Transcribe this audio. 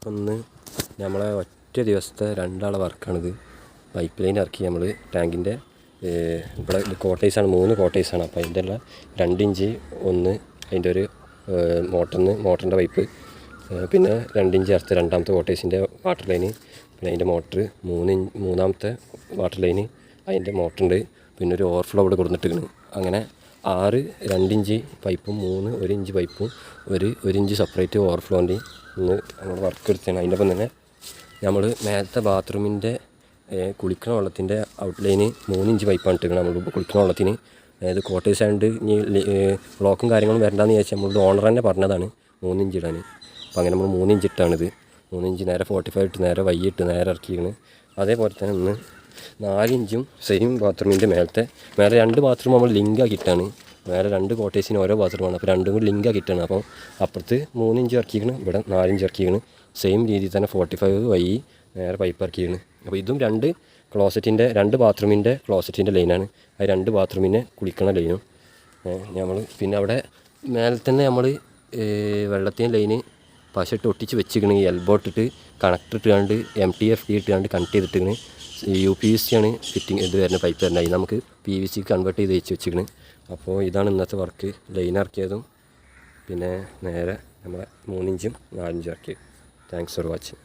ഒന്ന് നമ്മളെ ഒറ്റ ദിവസത്തെ 2 ആളെ വർക്കാണിത്. പൈപ്പ് ലൈൻ ഇറക്കി നമ്മൾ ടാങ്കിൻ്റെ ഇവിടെ കോട്ടേഴ്സാണ്, 3 കോട്ടേഴ്സാണ്. അപ്പോൾ അതിൻ്റെ എല്ലാം 2 ഇഞ്ച് ഒന്ന് അതിൻ്റെ ഒരു മോട്ടറിൻ്റെ പൈപ്പ്, പിന്നെ 2 ഇഞ്ച് അടുത്ത് രണ്ടാമത്തെ കോട്ടേഴ്സിൻ്റെ വാട്ടർ ലൈന്, പിന്നെ അതിൻ്റെ മോട്ടർ 3-മൂന്നാമത്തെ വാട്ടർ ലൈന് അതിൻ്റെ മോട്ടറുണ്ട്, പിന്നെ ഒരു ഓവർഫ്ലോ ഇവിടെ കൊടുത്തിട്ടിരിക്കുന്നു. അങ്ങനെ 6 2 ഇഞ്ച് പൈപ്പും 3 1 ഇഞ്ച് പൈപ്പും 1 ഇഞ്ച് സെപ്പറേറ്റ് ഓവർഫ്ലോൻ്റെ ഇന്ന് നമ്മൾ വർക്ക് എടുത്തതാണ്. അതിൻ്റെ ഒപ്പം തന്നെ നമ്മൾ മേലത്തെ ബാത്റൂമിൻ്റെ കുളിക്കണ വെള്ളത്തിൻ്റെ ഔട്ട്ലൈന് 3 ഇഞ്ച് പൈപ്പാണ് ഇട്ടിരിക്കുന്നത്. നമ്മൾ കുളിക്കണ വെള്ളത്തിന് അതായത് കോട്ടേഴ്സ് ആയതുകൊണ്ട് ഇനി ബ്ലോക്കും കാര്യങ്ങളും വരണ്ടെന്ന് ചോദിച്ചാൽ നമ്മളോട് ഓണർ തന്നെ പറഞ്ഞതാണ് 3 ഇഞ്ച് ഇടാൻ. അപ്പോൾ അങ്ങനെ നമ്മൾ 3 ഇഞ്ച് ഇട്ടാണിത്. 3 ഇഞ്ച് നേരെ 45 ഇട്ട് നേരെ വൈകിട്ട് നേരെ ഇറക്കിയാണ്. അതേപോലെ തന്നെ ഇന്ന് 4 ഇഞ്ചും സെയിം ബാത്റൂമിൻ്റെ മേലെ 2 ബാത്റൂം നമ്മൾ ലിങ്കാക്കിയിട്ടാണ്. വേറെ 2 കോട്ടേഴ്സിന് ഓരോ ബാത്റൂമാണ്. അപ്പോൾ രണ്ടും കൂടി ലിങ്കാക്കിയിട്ടാണ്. അപ്പോൾ അപ്പുറത്ത് 3 ഇഞ്ച് ഇറക്കിയിരിക്കണം, ഇവിടെ 4 ഇഞ്ച് ഇറക്കിയിരിക്കണം. സെയിം രീതിയിൽ തന്നെ 45 വഴി നേരെ പൈപ്പ് ഇറക്കിയിരിക്കണം. അപ്പോൾ ഇതും 2 ബാത്റൂമിൻ്റെ ക്ലോസറ്റിൻ്റെ ലൈനാണ്. അത് 2 ബാത്റൂമിനെ കുളിക്കണ ലൈനും നമ്മൾ പിന്നെ അവിടെ മേലെ തന്നെ നമ്മൾ വെള്ളത്തിൻ്റെ ലൈന് പശട്ട് ഒട്ടിച്ച് വെച്ചിരിക്കണ്. എൽബോ ഇട്ടിട്ട് കണക്ടർ ഇട്ടുകൊണ്ട് MTFD ഇട്ടുകൊണ്ട് കണക്ട് ചെയ്തിട്ടിരിക്കണ്. UPVC ആണ് ഫിറ്റിങ് ഇത് വരുന്ന പൈപ്പ് വരുന്നത്. അതിന് നമുക്ക് PVC കൺവേർട്ട് ചെയ്ത് വെച്ചിരിക്കണ്. അപ്പോൾ ഇതാണ് ഇന്നത്തെ വർക്ക്. ലൈൻ ഇറക്കിയതും പിന്നെ നേരെ നമ്മളെ 3 ഇഞ്ചും 4 ഇഞ്ചും ഇറക്കിയത്. Thanks for watching.